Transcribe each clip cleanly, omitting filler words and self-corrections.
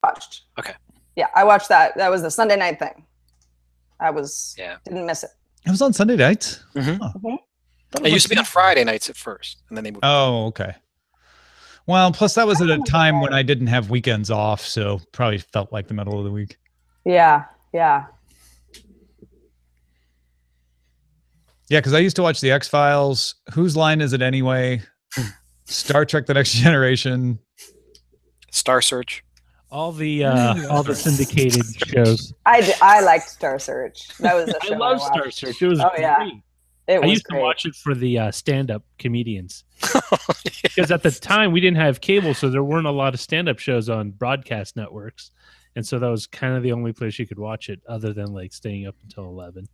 watched. Okay. Yeah, I watched that. That was the Sunday night thing. Didn't miss it. It was on Sunday nights? Mm-hmm. Mm-hmm. It used to be on Friday nights at first, and then they moved. Oh, okay. Well, plus that was at a time when I didn't have weekends off, so probably felt like the middle of the week. Yeah, yeah. Yeah, because I used to watch The X-Files. Whose Line Is It Anyway? Star Trek: The Next Generation. Star Search. All the syndicated shows. I liked Star Search. That was the show I love Star Search. It was great. Yeah. I used to watch it for the stand-up comedians. Because at the time we didn't have cable, so there weren't a lot of stand-up shows on broadcast networks. And so that was kind of the only place you could watch it other than like staying up until 11.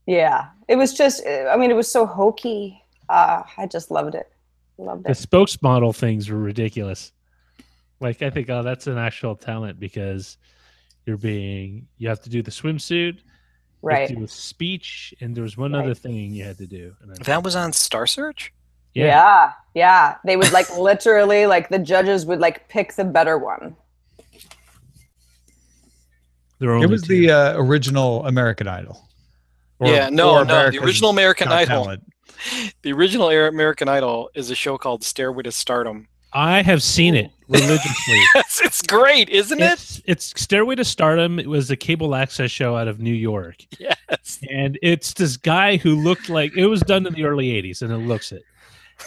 Yeah. It was just, I mean, it was so hokey. I just loved it. The spokesmodel things were ridiculous. Like, I think, that's an actual talent because you have to do the swimsuit, right? You have to do a speech, and there was one other thing you had to do. And that was on Star Search? Yeah. They would like literally, like the judges would like pick the better one. It was the original American Idol. The original American Idol. The original American Idol is a show called Stairway to Stardom. I have seen it religiously. Yes, it's great, isn't it? It's Stairway to Stardom. It was a cable access show out of New York. Yes. And it's this guy who looked like it was done in the early 80s, and it looks it.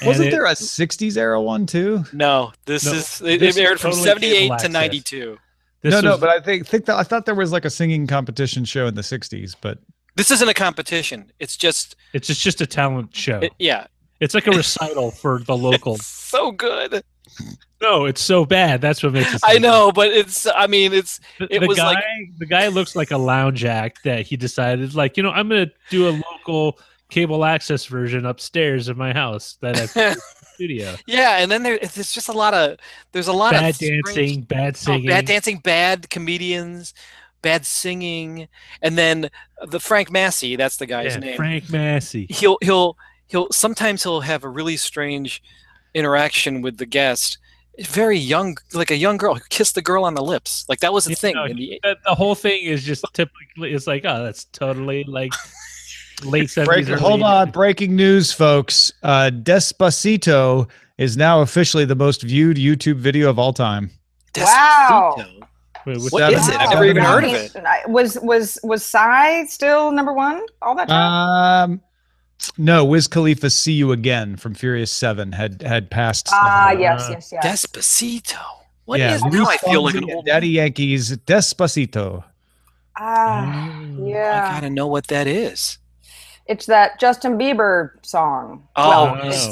Wasn't there a 60s era one too? No, it aired from 78 to 92. But I thought there was like a singing competition show in the 60s, but this isn't a competition. It's just a talent show. It's like a recital for the local. It's so good. No, it's so bad. That's what makes it. I know, but the guy looks like a lounge act that he decided, like, I'm gonna do a local cable access version upstairs of my house that I've in the studio. Yeah, and then there's just a lot of bad dancing, bad singing, bad comedians, bad singing, and then the Frank Massey, that's the guy's name. Frank Massey. He'll sometimes have a really strange interaction with the guest. Very young, like a young girl who kissed the girl on the lips. Like that was the thing. The whole thing is just typically, it's like, oh, that's totally like late 70s. Hold on, breaking news, folks. Despacito is now officially the most viewed YouTube video of all time. Wow. Wait, what is it? I've never even heard of it. Was Psy still number one all that time? No, Wiz Khalifa's "See You Again" from Furious 7 had passed. Yes. Despacito. What is now? I feel like an old Daddy Yankees. Despacito. Yeah. I gotta know what that is. It's that Justin Bieber song. It's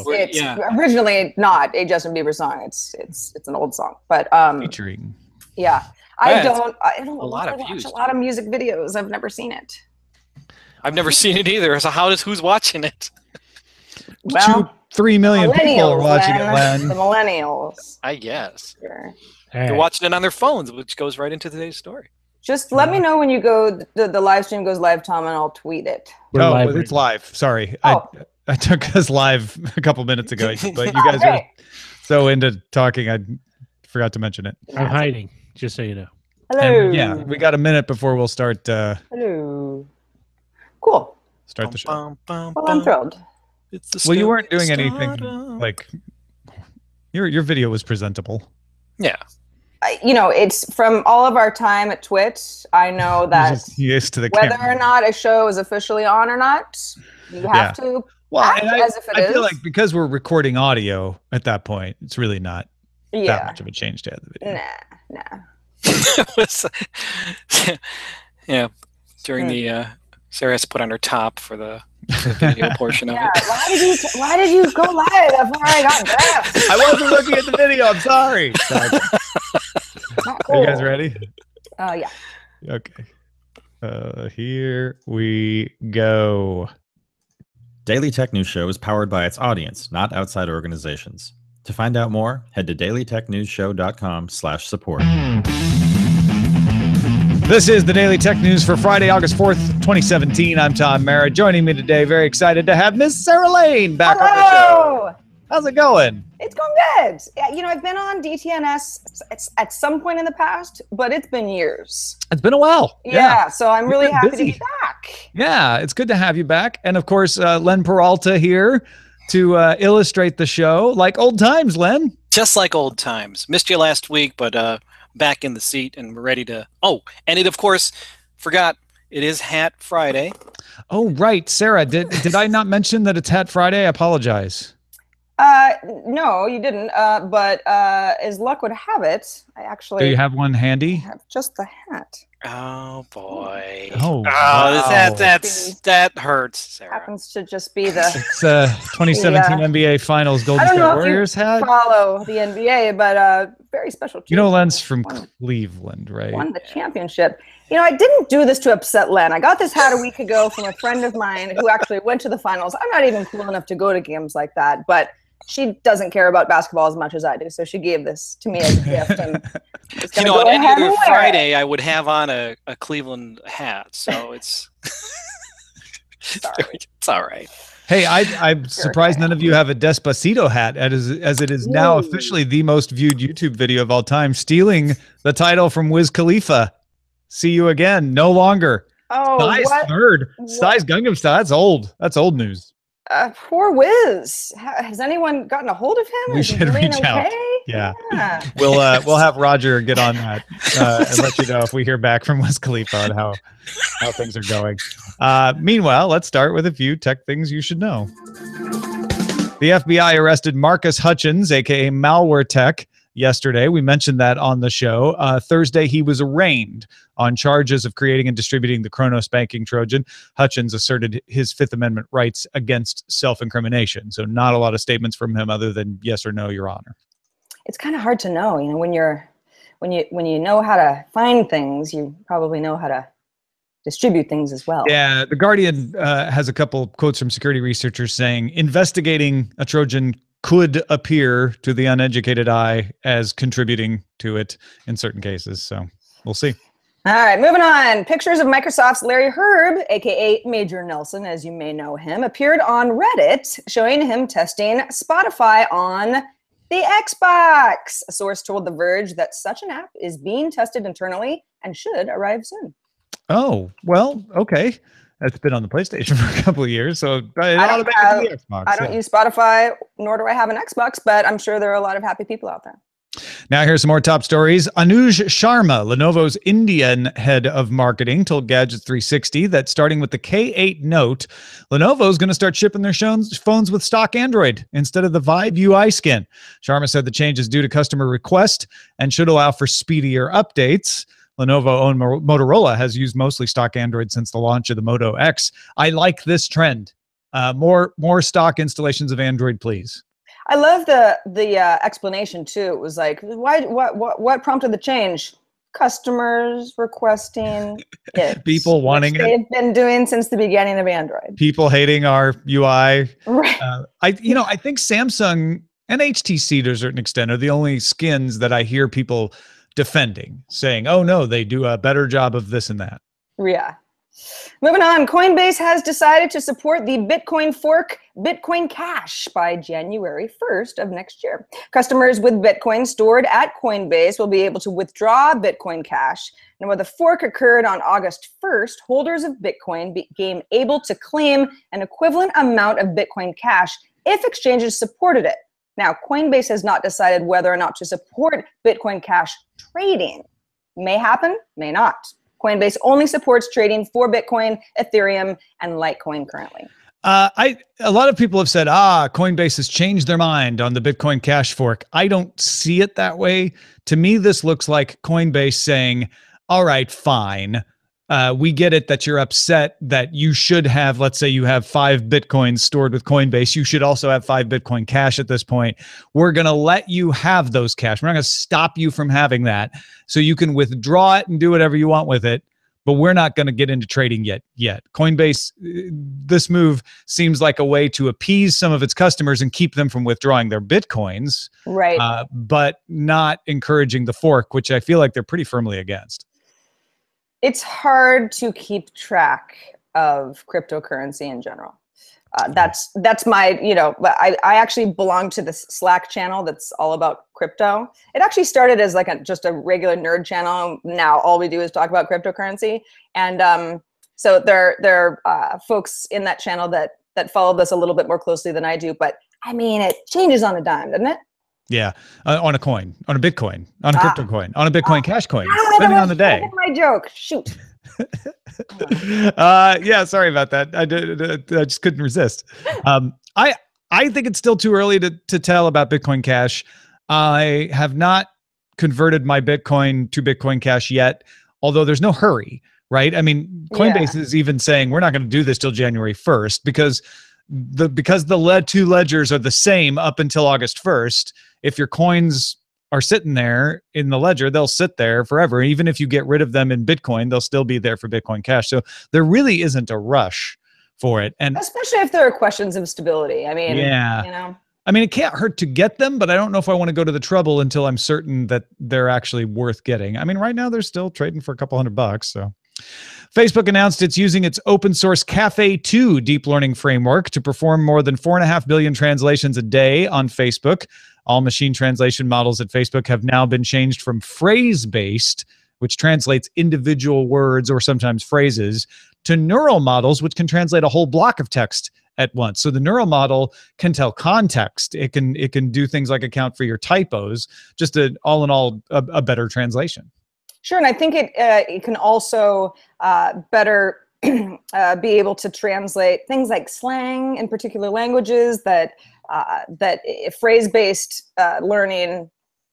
originally not a Justin Bieber song. It's an old song, but featuring. Yeah, I don't watch a lot of music videos. I've never seen it. I've never seen it either. So who's watching it? Well, 3 million people are watching it, Len. The millennials, I guess. Sure. They're watching it on their phones, which goes right into today's story. Just let me know when you go. The live stream goes live, Tom, and I'll tweet it. It's live. Sorry, I took us live a couple minutes ago, but you guys are so into talking, I forgot to mention it. I'm hiding, just so you know. Hello. And, we got a minute before we'll start. Hello. Cool. Start the show. Well, I'm thrilled. Well, you weren't doing anything like your video was presentable. Yeah. It's from all of our time at Twitch. I know that used to the whether camera. or not a show is officially on or not, you have to act as if it is. I feel like because we're recording audio at that point, it's really not that much of a change to add the video. Nah. During the Sarah has to put on her top for the video portion of it. Why did you go live before I got dressed? I wasn't looking at the video. I'm sorry. Are you guys ready? Yeah. Okay. Here we go. Daily Tech News Show is powered by its audience, not outside organizations. To find out more, head to dailytechnewsshow.com/support. This is the Daily Tech News for Friday, August 4th, 2017. I'm Tom Merritt. Joining me today, very excited to have Miss Sarah Lane back on the show. How's it going? It's going good. Yeah, you know, I've been on DTNS at some point in the past, but it's been years. It's been a while. Yeah, so I'm really happy to be back. Yeah, it's good to have you back. And of course, Len Peralta here to illustrate the show. Like old times, Len. Just like old times. Missed you last week, but back in the seat and we're ready to... Oh, and it, of course, forgot, it is Hat Friday. Oh, right. Sarah, did I not mention that it's Hat Friday? I apologize. No, you didn't. But as luck would have it, I actually... Do you have one handy? I have just the hat. Oh, boy. Oh, wow. That hurts, Sarah. Happens to just be the... It's 2017 NBA Finals Golden State Warriors hat. Follow the NBA, but very special. You know Len's from Cleveland, right? Won the championship. You know, I didn't do this to upset Len. I got this hat a week ago from a friend of mine who actually went to the finals. I'm not even cool enough to go to games like that, but she doesn't care about basketball as much as I do, so she gave this to me as a gift. And you know, on any other Friday, I would have on a Cleveland hat, so it's it's all right. Hey, I'm surprised none of you have a Despacito hat, as it is now officially the most viewed YouTube video of all time, stealing the title from Wiz Khalifa. See you again. No longer. Oh, Psy's third. Psy's Gangnam Style. That's old. That's old news. Poor Wiz. Has anyone gotten a hold of him? We should reach out. Yeah. We'll have Roger get on that and let you know if we hear back from Wiz Khalifa on how things are going. Meanwhile, let's start with a few tech things you should know. The FBI arrested Marcus Hutchins, aka Malware Tech, yesterday. We mentioned that on the show. Thursday, he was arraigned on charges of creating and distributing the Kronos banking Trojan. Hutchins asserted his Fifth Amendment rights against self-incrimination. So not a lot of statements from him other than yes or no, Your Honor. It's kind of hard to know. You know, when you know how to find things, you probably know how to distribute things as well. Yeah, The Guardian has a couple quotes from security researchers saying investigating a Trojan could appear to the uneducated eye as contributing to it in certain cases. So we'll see. All right, moving on. Pictures of Microsoft's Larry Herb, aka Major Nelson, as you may know him, appeared on Reddit, showing him testing Spotify on the Xbox. A source told The Verge that such an app is being tested internally and should arrive soon. Oh, well, okay. That's been on the PlayStation for a couple of years, so I don't use Spotify, nor do I have an Xbox, but I'm sure there are a lot of happy people out there. Now here's some more top stories. Anuj Sharma, Lenovo's Indian head of marketing, told Gadget 360 that starting with the K8 Note, Lenovo is going to start shipping their phones with stock Android instead of the Vibe UI skin. Sharma said the change is due to customer request and should allow for speedier updates. Lenovo-owned Motorola has used mostly stock Android since the launch of the Moto X. I like this trend. More stock installations of Android, please. I love the explanation too. It was like, what prompted the change? Customers requesting it. People wanting it. They've been doing since the beginning of Android. People hating our UI. Right. I think Samsung and HTC to a certain extent are the only skins that I hear people defending, saying, oh no, they do a better job of this and that. Yeah. Moving on, Coinbase has decided to support the Bitcoin fork Bitcoin Cash by January 1st of next year. Customers with Bitcoin stored at Coinbase will be able to withdraw Bitcoin Cash. And when the fork occurred on August 1st, holders of Bitcoin became able to claim an equivalent amount of Bitcoin Cash if exchanges supported it. Now, Coinbase has not decided whether or not to support Bitcoin Cash trading. May happen, may not. Coinbase only supports trading for Bitcoin, Ethereum, and Litecoin currently. A lot of people have said, Coinbase has changed their mind on the Bitcoin Cash fork. I don't see it that way. To me, this looks like Coinbase saying, all right, fine. We get it that you're upset that you should have, let's say you have 5 Bitcoins stored with Coinbase. You should also have 5 Bitcoin Cash at this point. We're going to let you have those cash. We're not going to stop you from having that. So you can withdraw it and do whatever you want with it. But we're not going to get into trading yet. Coinbase, this move seems like a way to appease some of its customers and keep them from withdrawing their Bitcoins. Right. But not encouraging the fork, which I feel like they're pretty firmly against. It's hard to keep track of cryptocurrency in general. that's my, I actually belong to this Slack channel that's all about crypto. It actually started as like just a regular nerd channel. Now all we do is talk about cryptocurrency. And so there are folks in that channel that follow this a little bit more closely than I do. But I mean, it changes on a dime, doesn't it? Yeah, on a coin, on a Bitcoin, on a crypto coin, on a Bitcoin Cash coin, depending on the day. My joke. Shoot. Yeah, sorry about that. I just couldn't resist. I think it's still too early to tell about Bitcoin Cash. I have not converted my Bitcoin to Bitcoin Cash yet, although there's no hurry, right? I mean, Coinbase is even saying we're not going to do this till January 1st because the two ledgers are the same up until August 1st. If your coins are sitting there in the ledger, they'll sit there forever. Even if you get rid of them in Bitcoin, they'll still be there for Bitcoin Cash. So there really isn't a rush for it. And especially if there are questions of stability. I mean, I mean, it can't hurt to get them, but I don't know if I want to go to the trouble until I'm certain that they're actually worth getting. I mean, right now they're still trading for a couple $100. So Facebook announced it's using its open source Cafe 2 deep learning framework to perform more than 4.5 billion translations a day on Facebook. All machine translation models at Facebook have now been changed from phrase-based, which translates individual words or sometimes phrases, to neural models, which can translate a whole block of text at once. So the neural model can tell context. It can do things like account for your typos, just all in all, a better translation. Sure, and I think it can also better be able to translate things like slang in particular languages that phrase-based learning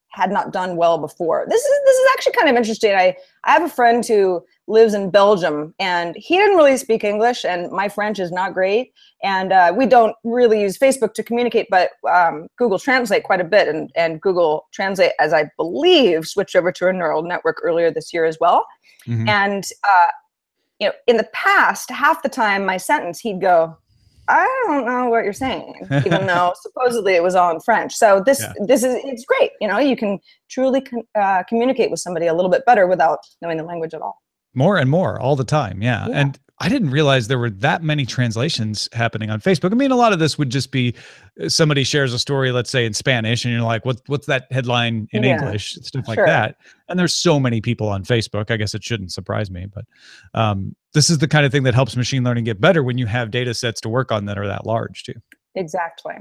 had not done well before. This is actually kind of interesting. I have a friend who lives in Belgium, and he didn't really speak English, and my French is not great, and we don't really use Facebook to communicate, but Google Translate quite a bit, and Google Translate, as I believe, switched over to a neural network earlier this year as well. Mm-hmm. And in the past, half the time my sentence, he'd go, I don't know what you're saying, even though supposedly it was all in French. So it's great. You can truly communicate with somebody a little bit better without knowing the language at all. More and more all the time. Yeah. And I didn't realize there were that many translations happening on Facebook. I mean, a lot of this would just be somebody shares a story, let's say in Spanish, and you're like, what's that headline in English? Stuff like that. And there's so many people on Facebook. I guess it shouldn't surprise me, but this is the kind of thing that helps machine learning get better when you have data sets to work on that are that large too. Exactly.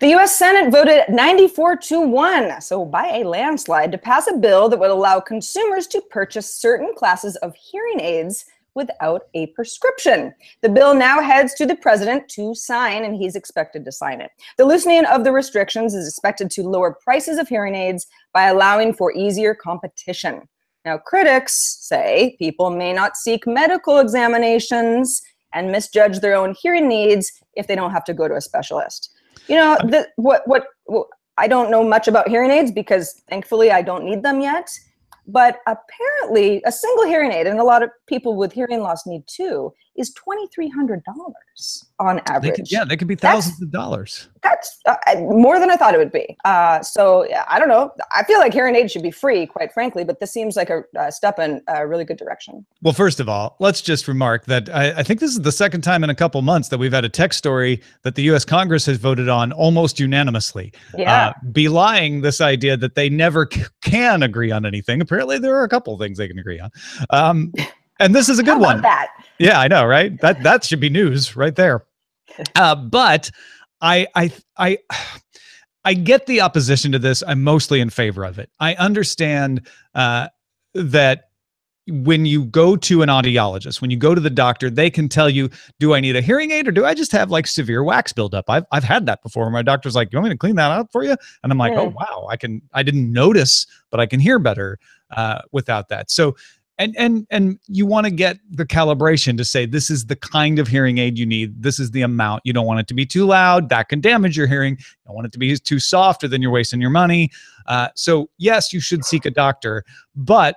The U.S. Senate voted 94-1, so by a landslide, to pass a bill that would allow consumers to purchase certain classes of hearing aids without a prescription. The bill now heads to the president to sign, and he's expected to sign it. The loosening of the restrictions is expected to lower prices of hearing aids by allowing for easier competition. Now, critics say people may not seek medical examinations and misjudge their own hearing needs if they don't have to go to a specialist. What I don't know much about hearing aids because thankfully I don't need them yet. But apparently a single hearing aid, and a lot of people with hearing loss need too, is $2,300 on average. They could be thousands of dollars. That's more than I thought it would be. So I don't know. I feel like hearing aids should be free, quite frankly, but this seems like a step in a really good direction. Well, first of all, let's just remark that I think this is the second time in a couple months that we've had a tech story that the U.S. Congress has voted on almost unanimously, belying this idea that they never can agree on anything. Apparently, there are a couple things they can agree on. And this is a good one. That? Yeah, I know, right? That should be news right there. But I get the opposition to this. I'm mostly in favor of it. I understand that when you go to an audiologist, when you go to the doctor, they can tell you, do I need a hearing aid or do I just have like severe wax buildup? I've had that before. My doctor's like, you want me to clean that out for you? And I'm like, oh, wow, I didn't notice, but I can hear better without that. So And you want to get the calibration to say, this is the kind of hearing aid you need. This is the amount. You don't want it to be too loud. That can damage your hearing. You don't want it to be too soft, or then you're wasting your money. So yes, you should seek a doctor, but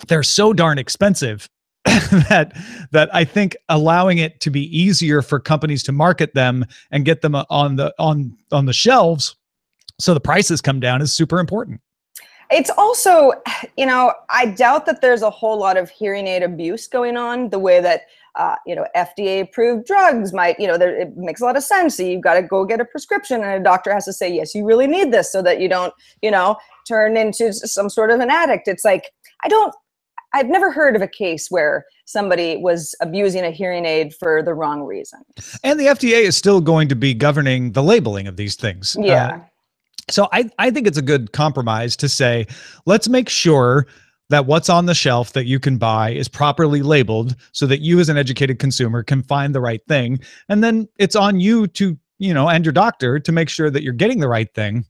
they're so darn expensive that I think allowing it to be easier for companies to market them and get them on the shelves so the prices come down is super important. It's also, I doubt that there's a whole lot of hearing aid abuse going on the way that, FDA approved drugs might, it makes a lot of sense. So you've got to go get a prescription and a doctor has to say, yes, you really need this so that you don't, turn into some sort of an addict. It's like, I've never heard of a case where somebody was abusing a hearing aid for the wrong reason. And the FDA is still going to be governing the labeling of these things. Yeah. So I think it's a good compromise to say, let's make sure that what's on the shelf that you can buy is properly labeled so that you as an educated consumer can find the right thing. And then it's on you to, and your doctor to make sure that you're getting the right thing.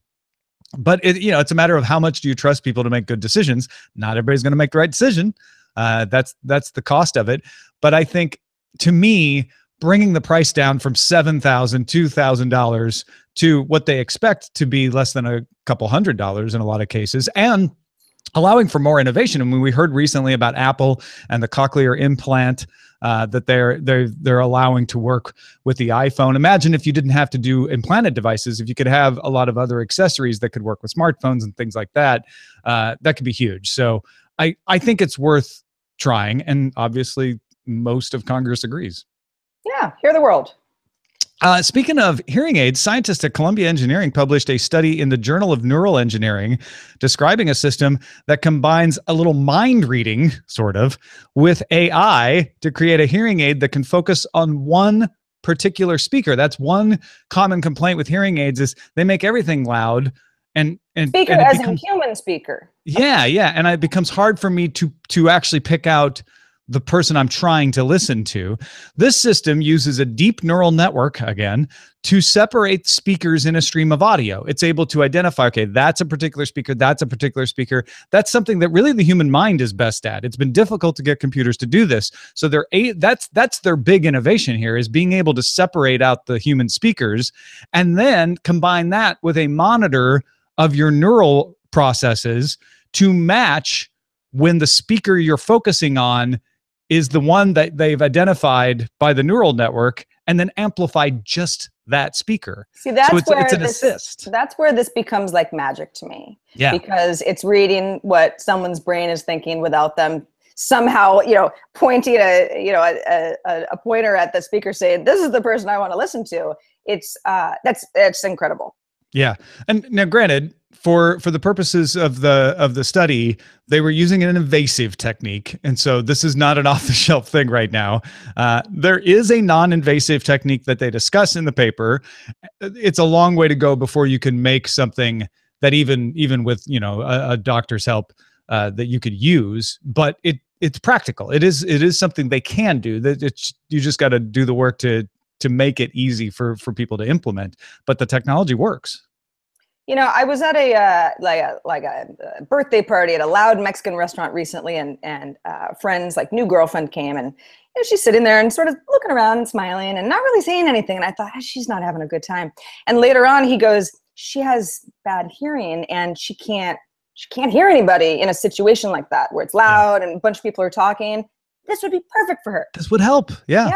But it's a matter of how much do you trust people to make good decisions. Not everybody's going to make the right decision. That's the cost of it. But I think, to me, bringing the price down from $7,000, $2,000 to what they expect to be less than a couple $100 in a lot of cases, and allowing for more innovation. I mean, we heard recently about Apple and the cochlear implant that they're allowing to work with the iPhone. Imagine if you didn't have to do implanted devices, if you could have a lot of other accessories that could work with smartphones and things like that. That could be huge. So I think it's worth trying, and obviously most of Congress agrees. Yeah, hear the world. Speaking of hearing aids, scientists at Columbia Engineering published a study in the Journal of Neural Engineering describing a system that combines a little mind reading, sort of, with AI to create a hearing aid that can focus on one particular speaker. That's one common complaint with hearing aids, is they make everything loud. And speaker and as in human speaker. Yeah. And it becomes hard for me to actually pick out the person I'm trying to listen to. This system uses a deep neural network, again, to separate speakers in a stream of audio. It's able to identify, okay, that's a particular speaker, that's a particular speaker. That's something that really the human mind is best at. It's been difficult to get computers to do this. So that's their big innovation here, is being able to separate out the human speakers and then combine that with a monitor of your neural processes to match when the speaker you're focusing on is the one that they've identified by the neural network, and then amplify just that speaker. See, that's it's an assist. That's where this becomes like magic to me. Yeah. Because it's reading what someone's brain is thinking without them somehow, pointing a pointer at the speaker saying, this is the person I want to listen to. It's incredible. Yeah. And now, granted, for the purposes of the study, they were using an invasive technique. And so this is not an off-the-shelf thing right now. There is a non-invasive technique that they discuss in the paper. It's a long way to go before you can make something that even with, a doctor's help, that you could use, but it's practical. It is something they can do. You just got to do the work to make it easy for people to implement, but the technology works. I was at a birthday party at a loud Mexican restaurant recently, and friends, like new girlfriend, came, and she's sitting there and sort of looking around and smiling and not really saying anything. And I thought, she's not having a good time. And later on, he goes, she has bad hearing and she can't hear anybody in a situation like that where it's loud and a bunch of people are talking. This would be perfect for her. This would help. Yeah.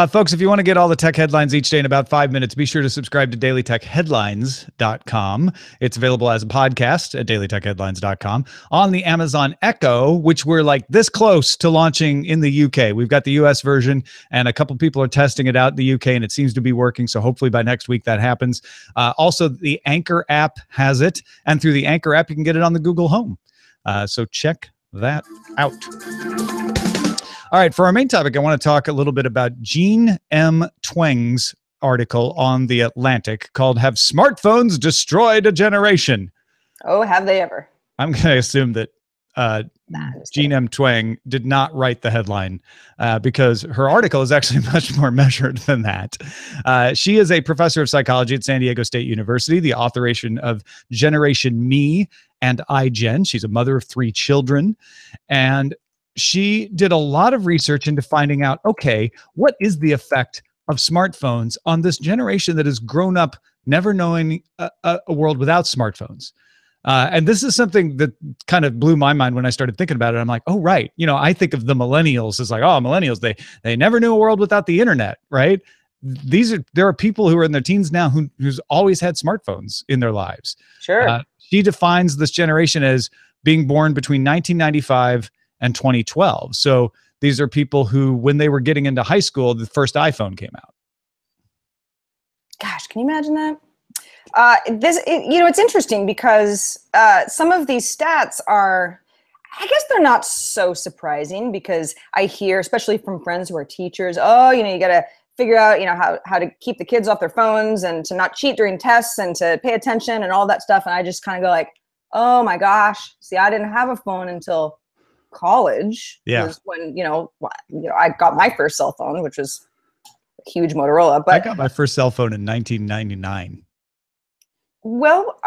Folks, if you want to get all the tech headlines each day in about 5 minutes, be sure to subscribe to dailytechheadlines.com. It's available as a podcast at dailytechheadlines.com, on the Amazon Echo, which we're like this close to launching in the UK. We've got the US version, and a couple people are testing it out in the UK, and it seems to be working. So hopefully by next week that happens. Also, the Anchor app has it, and through the Anchor app, you can get it on the Google Home. So check that out. All right, for our main topic, I want to talk a little bit about Jean M. Tweng's article on The Atlantic called "Have Smartphones Destroyed a Generation?" Oh, have they ever? I'm going to assume that Jean M. Tweng did not write the headline because her article is actually much more measured than that. She is a professor of psychology at San Diego State University, the authoration of Generation Me and iGen. She's a mother of 3 children, and she did a lot of research into finding out, okay, what is the effect of smartphones on this generation that has grown up never knowing a world without smartphones? And this is something that kind of blew my mind when I started thinking about it. I'm like, oh, right. I think of the millennials as like, oh, millennials, they never knew a world without the internet, right? There are people who are in their teens now who's always had smartphones in their lives. Sure. She defines this generation as being born between 1995 and 2012. So these are people who, when they were getting into high school, the first iPhone came out. Gosh, can you imagine that? It's interesting because some of these stats are, I guess they're not so surprising, because I hear, especially from friends who are teachers, you got to figure out, how to keep the kids off their phones and to not cheat during tests and to pay attention and all that stuff. And I just kind of go like, oh my gosh, see, I didn't have a phone until college. Yeah. Was when, I got my first cell phone, which was a huge Motorola. But I got my first cell phone in 1999. Well,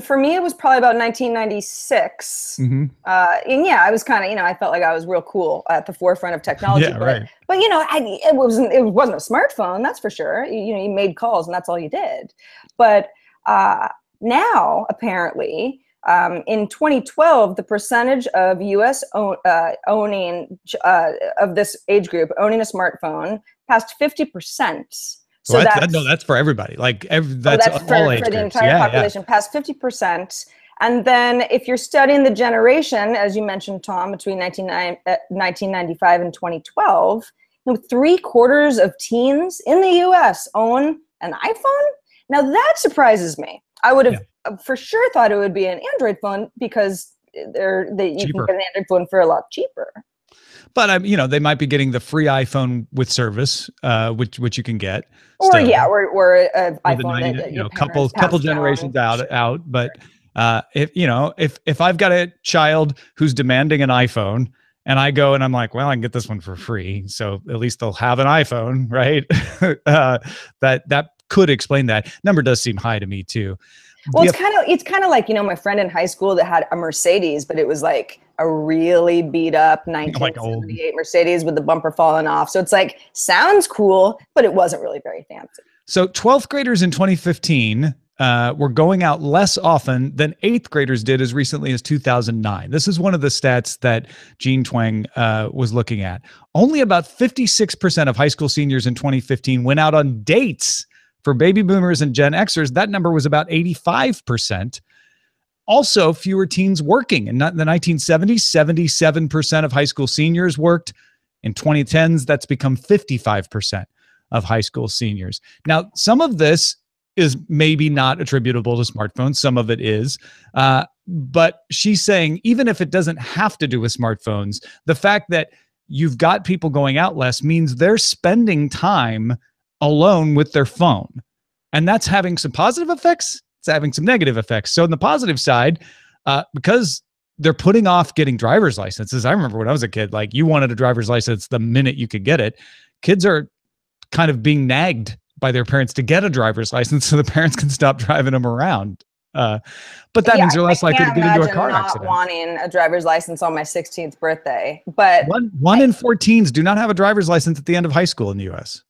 for me, it was probably about 1996. Mm-hmm. And yeah, I was kind of, I felt like I was real cool at the forefront of technology. Yeah, right. But it wasn't a smartphone, that's for sure. You made calls and that's all you did. But now, apparently, in 2012, the percentage of U.S. owning of this age group owning a smartphone passed 50%. So that's for everybody. Like that's for age the groups. entire population, past 50%. And then if you're studying the generation, as you mentioned, Tom, between 1995 and 2012, 3/4 of teens in the U.S. own an iPhone. Now that surprises me. I would have for sure thought it would be an Android phone, because you can get an Android phone for a lot cheaper. But they might be getting the free iPhone with service, which you can get. Or still. or an iPhone that couple generations out. But if I've got a child who's demanding an iPhone, and I go and I'm like, well, I can get this one for free, so at least they'll have an iPhone, right? that could explain that. Number does seem high to me too. Well, it's kind of like, my friend in high school that had a Mercedes, but it was like a really beat up 1978 Mercedes with the bumper falling off. So it's like, sounds cool, but it wasn't really very fancy. So 12th graders in 2015 were going out less often than 8th graders did as recently as 2009. This is one of the stats that Gene Twang was looking at. Only about 56% of high school seniors in 2015 went out on dates. For baby boomers and Gen Xers, that number was about 85%. Also, fewer teens working. In the 1970s, 77% of high school seniors worked. In 2010s, that's become 55% of high school seniors. Now, some of this is maybe not attributable to smartphones. Some of it is. But she's saying, even if it doesn't have to do with smartphones, the fact that you've got people going out less means they're spending time alone with their phone. And that's having some positive effects. It's having some negative effects. So on the positive side, because they're putting off getting driver's licenses. I remember when I was a kid, like, you wanted a driver's license the minute you could get it. Kids are kind of being nagged by their parents to get a driver's license so the parents can stop driving them around. But that means they're less likely to get into a car accident. Not wanting a driver's license on my 16th birthday, but one in 4 teens do not have a driver's license at the end of high school in the U.S.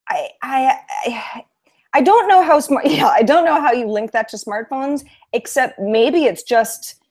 I don't know how smart. Yeah, I don't know how you link that to smartphones. Except maybe it's just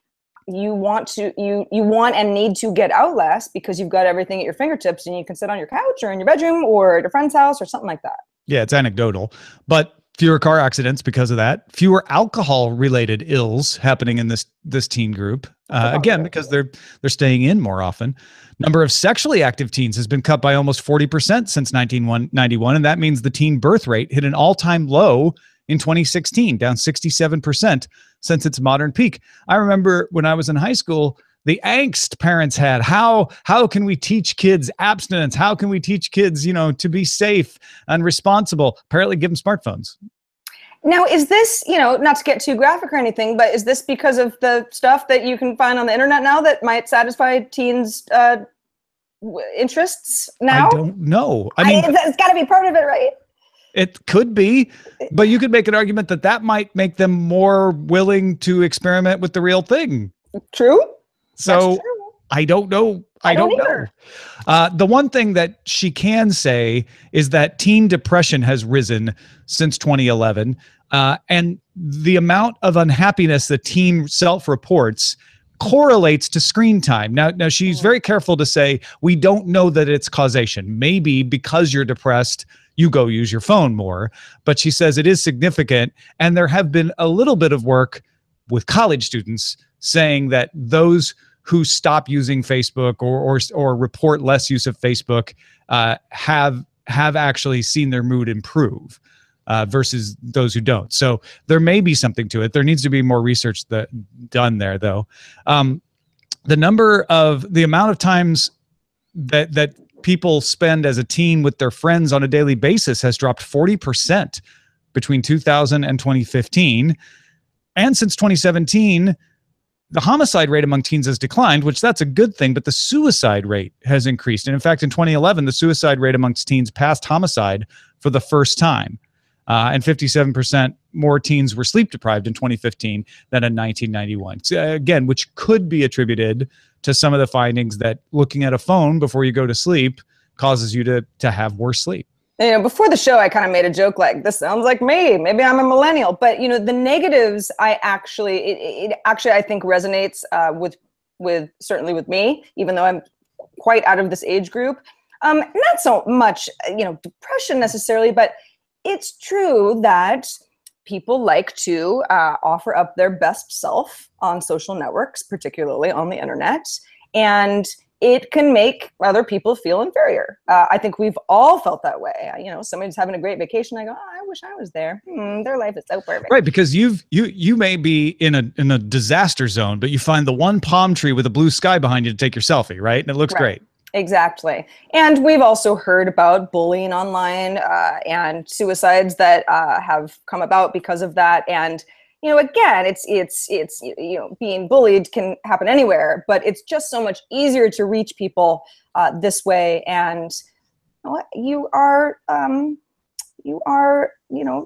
you want and need to get out less because you've got everything at your fingertips and you can sit on your couch or in your bedroom or at a friend's house or something like that. Yeah, it's anecdotal, but fewer car accidents because of that. Fewer alcohol-related ills happening in this teen group. Again, because they're staying in more often. Number of sexually active teens has been cut by almost 40% since 1991, and that means the teen birth rate hit an all-time low in 2016, down 67% since its modern peak. I remember when I was in high school, the angst parents had. How can we teach kids abstinence? How can we teach kids, to be safe and responsible? Apparently give them smartphones. Now, is this, not to get too graphic or anything, but is this because of the stuff that you can find on the internet now that might satisfy teens' interests now? I don't know. I mean, it's got to be part of it, right? It could be, but you could make an argument that might make them more willing to experiment with the real thing. True. So I don't know. I don't know. The one thing that she can say is that teen depression has risen since 2011. And the amount of unhappiness that teen self-reports correlates to screen time. Now she's very careful to say, we don't know that it's causation. Maybe because you're depressed, you go use your phone more. But she says it is significant. And there have been a little bit of work with college students saying that those who stop using Facebook or report less use of Facebook have actually seen their mood improve versus those who don't. So there may be something to it. There needs to be more research done there, though. The amount of times that people spend as a teen with their friends on a daily basis has dropped 40% between 2000 and 2015. And since 2017, the homicide rate among teens has declined, which that's a good thing, but the suicide rate has increased. And in fact, in 2011, the suicide rate amongst teens passed homicide for the first time. And 57% more teens were sleep deprived in 2015 than in 1991. So, again, which could be attributed to some of the findings that looking at a phone before you go to sleep causes you to have worse sleep. Before the show, I kind of made a joke like, this sounds like me. Maybe I'm a millennial. But, the negatives, it actually, I think resonates with certainly with me, even though I'm quite out of this age group. Not so much, depression necessarily, but it's true that people like to offer up their best self on social networks, particularly on the internet, and it can make other people feel inferior. I think we've all felt that way. Somebody's having a great vacation. I go, oh, I wish I was there. Their life is so perfect. Right, because you may be in a disaster zone, but you find the one palm tree with a blue sky behind you to take your selfie, right? And it looks great. Exactly. And we've also heard about bullying online and suicides that have come about because of that. And, again, it's being bullied can happen anywhere, but it's just so much easier to reach people this way. And you are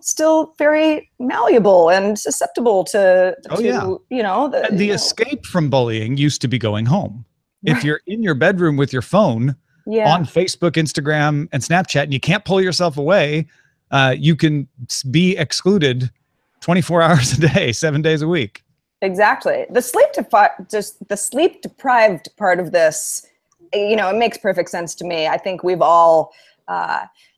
still very malleable and susceptible to the escape from bullying used to be going home. If you're in your bedroom with your phone on Facebook, Instagram, and Snapchat, and you can't pull yourself away, you can be excluded 24 hours a day, 7 days a week. Exactly. The sleep deprived part of this, it makes perfect sense to me. I think we've all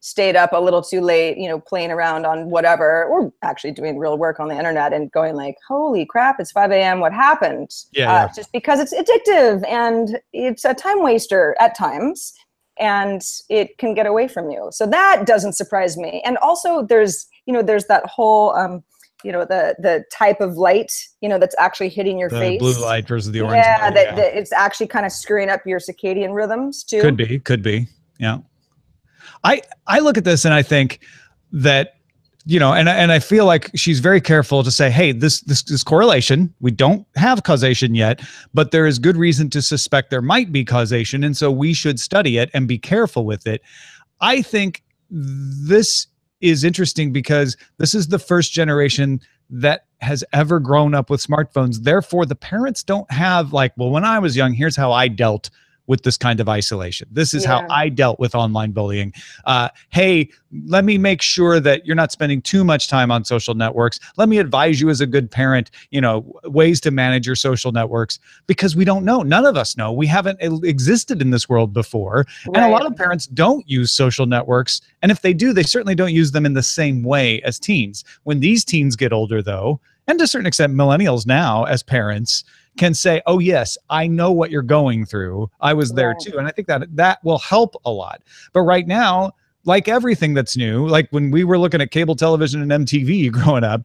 stayed up a little too late, playing around on whatever, or actually doing real work on the internet and going like, holy crap, it's 5 a.m. What happened? Just because it's addictive and it's a time waster at times and it can get away from you. So that doesn't surprise me. And also there's that whole, the type of light, that's actually hitting your face. The blue light versus the orange light. That it's actually kind of screwing up your circadian rhythms too. Could be. Yeah. I look at this and I think that, and I feel like she's very careful to say, hey, this correlation, we don't have causation yet, but there is good reason to suspect there might be causation. And so we should study it and be careful with it. I think this is interesting because this is the first generation that has ever grown up with smartphones. Therefore, the parents don't have like, well, when I was young, here's how I dealt with this kind of isolation. This is how I dealt with online bullying. Hey, let me make sure that you're not spending too much time on social networks. Let me advise you as a good parent, ways to manage your social networks, because we don't know. None of us know. We haven't existed in this world before. Right. And a lot of parents don't use social networks. And if they do, they certainly don't use them in the same way as teens. When these teens get older, though, and to a certain extent, millennials now as parents can say, oh, yes, I know what you're going through. I was there too. And I think that will help a lot. But right now, like everything that's new, like when we were looking at cable television and MTV growing up,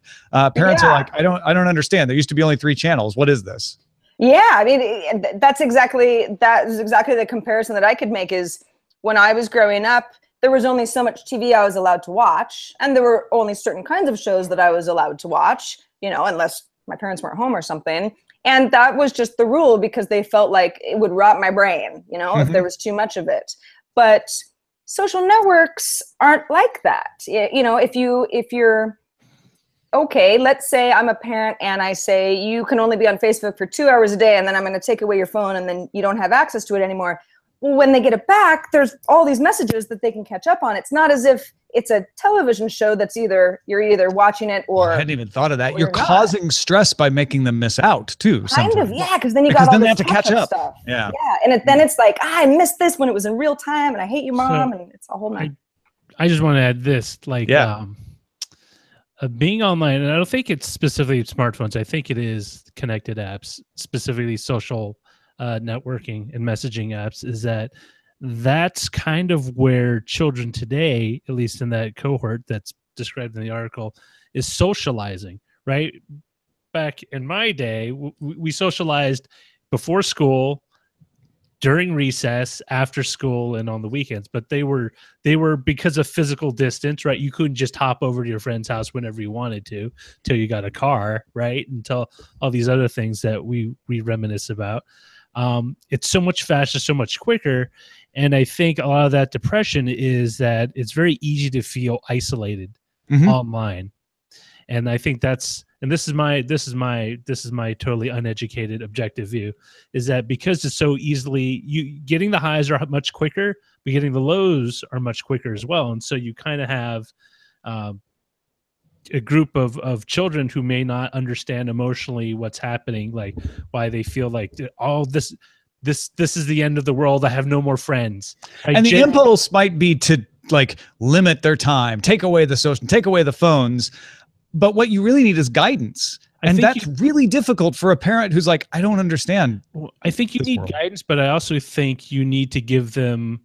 parents are like, I don't understand. There used to be only 3 channels. What is this? Yeah, I mean, that is exactly the comparison that I could make is when I was growing up, there was only so much TV I was allowed to watch. And there were only certain kinds of shows that I was allowed to watch, unless my parents weren't home or something. And that was just the rule because they felt like it would rot my brain, if there was too much of it. But social networks aren't like that. If you're okay, let's say I'm a parent and I say you can only be on Facebook for 2 hours a day and then I'm going to take away your phone and then you don't have access to it anymore. Well, when they get it back, there's all these messages that they can catch up on. It's not as if it's a television show that's you're either watching it or I hadn't even thought of that. You're causing stress by making them miss out too. Kind of, yeah, because then you got all this they have to catch up stuff. Yeah, and then it's like I missed this when it was in real time, and I hate you, Mom, and it's a whole night. I just want to add this, like, being online, and I don't think it's specifically smartphones. I think it is connected apps, specifically social networking and messaging apps. That's kind of where children today, at least in that cohort that's described in the article, is socializing. Right back in my day, we socialized before school, during recess, after school, and on the weekends. But they were because of physical distance, right? You couldn't just hop over to your friend's house whenever you wanted to till you got a car, right? Until all these other things that we reminisce about. It's so much faster, so much quicker. And I think a lot of that depression is that it's very easy to feel isolated online. And I think that's, and this is my totally uneducated objective view, is that because it's so easily, getting the highs are much quicker, but getting the lows are much quicker as well. And so you kind of have a group of children who may not understand emotionally what's happening, like why they feel like, oh, this is the end of the world. I have no more friends. And the impulse might be to like limit their time, take away the social, take away the phones. But what you really need is guidance. And that's really difficult for a parent who's like, I don't understand. Well, I think you need guidance, but I also think you need to give them,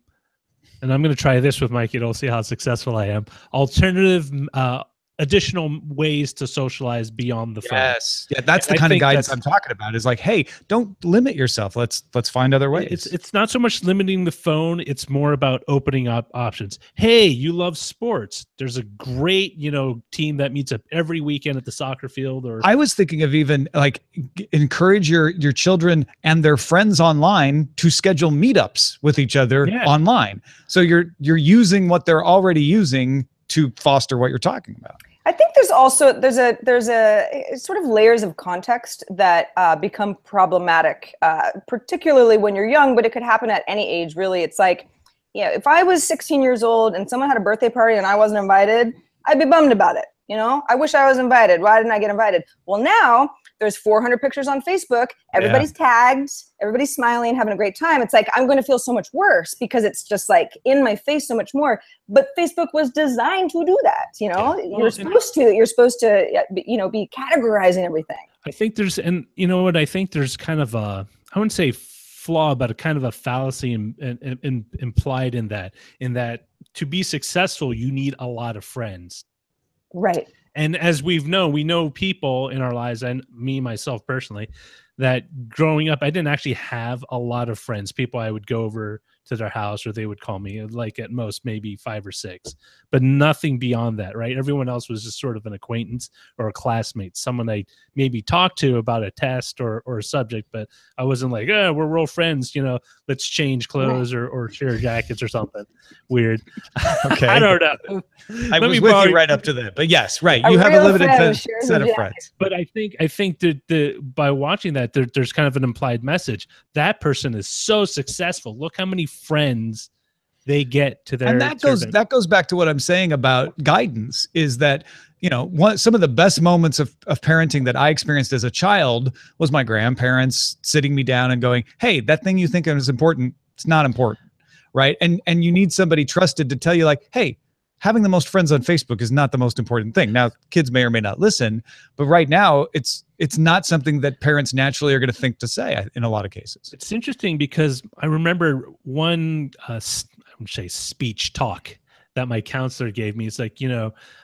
and I'm going to try this with my kid. I'll see how successful I am. Alternative, additional ways to socialize beyond the phone. Yes. Yeah, that's the kind of guidance I'm talking about, is like, hey, don't limit yourself. Let's find other ways. It's not so much limiting the phone. It's more about opening up options. Hey, you love sports. There's a great, team that meets up every weekend at the soccer field. Or I was thinking of even like encourage your children and their friends online to schedule meetups with each other online. So you're using what they're already using to foster what you're talking about. I think there's a sort of layers of context that become problematic, particularly when you're young, but it could happen at any age, really. It's like, if I was 16 years old and someone had a birthday party and I wasn't invited, I'd be bummed about it. I wish I was invited. Why didn't I get invited? Well, now there's 400 pictures on Facebook. Everybody's tagged. Everybody's smiling, having a great time. It's like, I'm going to feel so much worse because it's just like in my face so much more. But Facebook was designed to do that. You're supposed to, be categorizing everything. I think there's, and you know what? I think there's kind of a, I wouldn't say flaw, but a kind of a fallacy implied in that to be successful, you need a lot of friends. Right. And as we know people in our lives, and me, myself personally, that growing up, I didn't actually have a lot of friends, people I would go over to their house or they would call me, like at most maybe 5 or 6, but nothing beyond that, right? Everyone else was just sort of an acquaintance or a classmate, someone I maybe talked to about a test or a subject, but I wasn't like, we're real friends, let's change clothes or share jackets or something weird. Okay. I don't know. I was with you right up to that, but yes, right. You have a limited set of friends. But I think that by watching that, there's kind of an implied message. That person is so successful. Look how many friends they get to their, and that goes back to what I'm saying about guidance, is that some of the best moments of parenting that I experienced as a child was my grandparents sitting me down and going, hey, that thing you think is important, it's not important, right? And you need somebody trusted to tell you, like, hey, having the most friends on Facebook is not the most important thing. Now, kids may or may not listen, but right now it's not something that parents naturally are going to think to say in a lot of cases. It's interesting because I remember one, I would say, speech talk that my counselor gave me. It's like,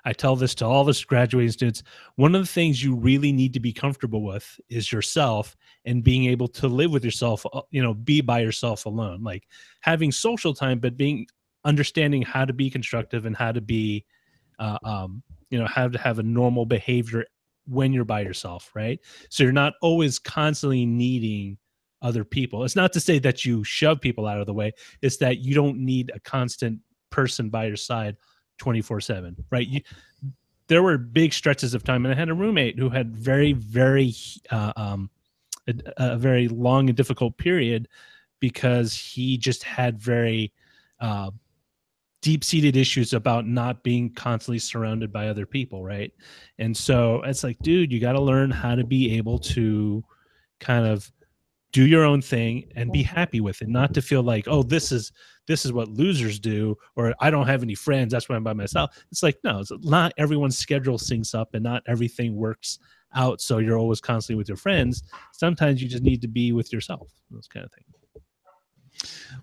I tell this to all the graduating students. One of the things you really need to be comfortable with is yourself and being able to live with yourself, be by yourself alone, like having social time, but understanding how to be constructive and how to be, how to have a normal behavior when you're by yourself, right? So you're not always constantly needing other people. It's not to say that you shove people out of the way. It's that you don't need a constant person by your side 24/7, right? There were big stretches of time, and I had a roommate who had very, very, a very long and difficult period because he just had very, deep-seated issues about not being constantly surrounded by other people, right? And so it's like, dude, you got to learn how to be able to kind of do your own thing and be happy with it, not to feel like, oh, this is what losers do, or I don't have any friends, that's why I'm by myself. It's like, no, it's not everyone's schedule syncs up and not everything works out so you're always constantly with your friends. Sometimes you just need to be with yourself, those kind of things.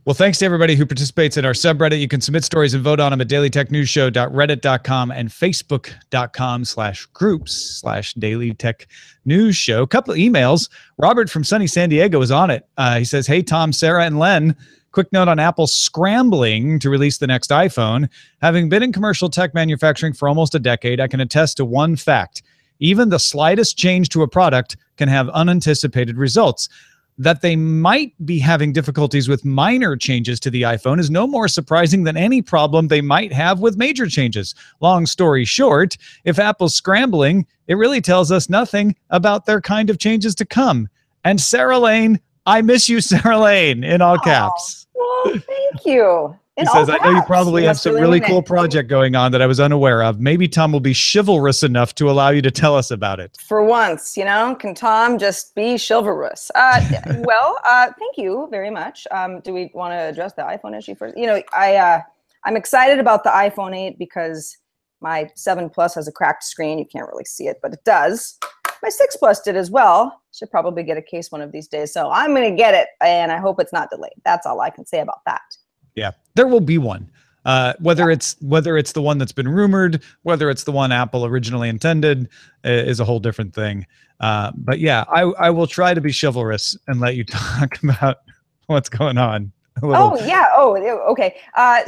Well, thanks to everybody who participates in our subreddit. You can submit stories and vote on them at dailytechnewsshow.reddit.com and facebook.com/groups/dailytechnewsshow. A couple of emails. Robert from sunny San Diego is on it. He says, hey, Tom, Sarah, and Len. Quick note on Apple scrambling to release the next iPhone. Having been in commercial tech manufacturing for almost a decade, I can attest to one fact. Even the slightest change to a product can have unanticipated results. That they might be having difficulties with minor changes to the iPhone is no more surprising than any problem they might have with major changes. Long story short, if Apple's scrambling, it really tells us nothing about their kind of changes to come. And Sarah Lane, I miss you, Sarah Lane, in all caps. Well, thank you. He says, I know you probably have some really cool project going on that I was unaware of. Maybe Tom will be chivalrous enough to allow you to tell us about it. For once, can Tom just be chivalrous? Well, thank you very much. Do we want to address the iPhone issue first? I'm excited about the iPhone 8 because my 7 Plus has a cracked screen. You can't really see it, but it does. My 6 Plus did as well. Should probably get a case one of these days. So I'm going to get it, and I hope it's not delayed. That's all I can say about that. Yeah, there will be one. Whether it's the one that's been rumored, whether it's the one Apple originally intended, is a whole different thing. But yeah, I will try to be chivalrous and let you talk about what's going on. Oh yeah. Oh, okay. I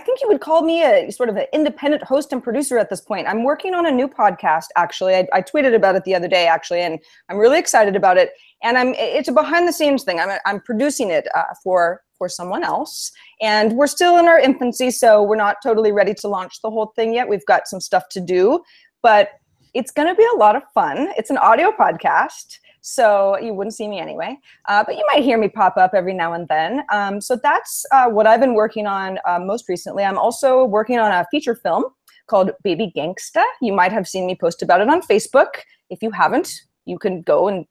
think you would call me a sort of an independent host and producer at this point. I'm working on a new podcast. Actually, I tweeted about it the other day. Actually, and I'm really excited about it. And it's a behind the scenes thing. I'm producing it for someone else, and we're still in our infancy, so we're not totally ready to launch the whole thing yet. We've got some stuff to do, but it's going to be a lot of fun. It's an audio podcast, so you wouldn't see me anyway, but you might hear me pop up every now and then. So that's what I've been working on most recently. I'm also working on a feature film called Baby Gangsta. You might have seen me post about it on Facebook. If you haven't, you can go and